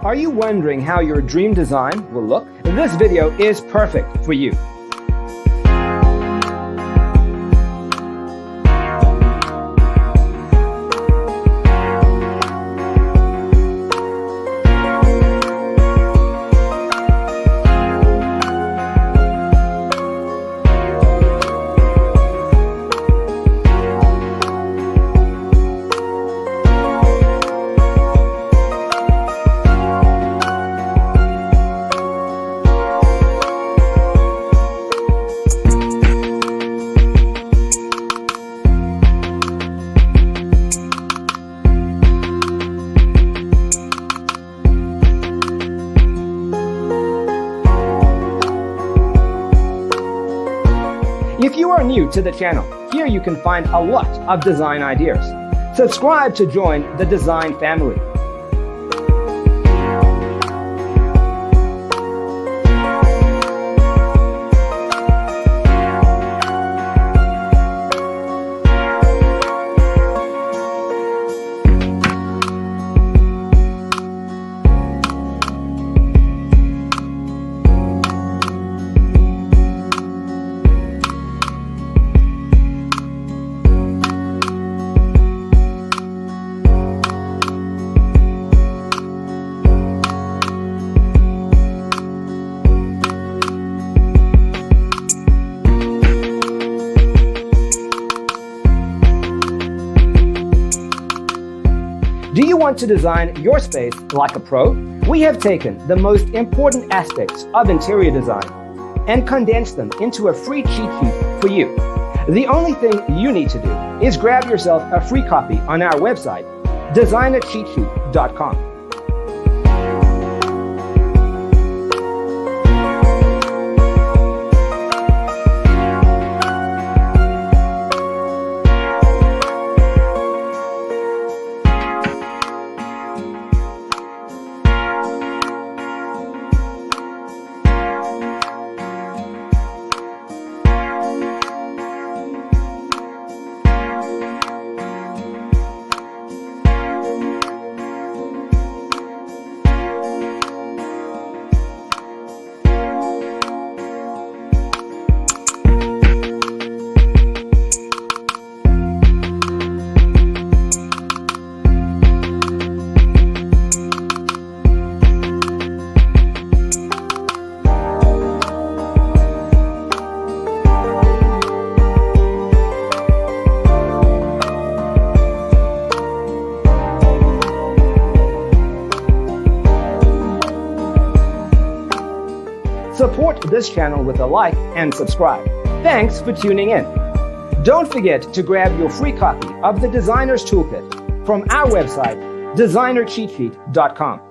Are you wondering how your dream design will look? This video is perfect for you. If you are new to the channel, here you can find a lot of design ideas. Subscribe to join the design family. Do you want to design your space like a pro? We have taken the most important aspects of interior design and condensed them into a free cheat sheet for you. The only thing you need to do is grab yourself a free copy on our website, designercheatsheet.com. Support this channel with a like and subscribe. Thanks for tuning in. Don't forget to grab your free copy of the Designer's Toolkit from our website, designercheatsheet.com.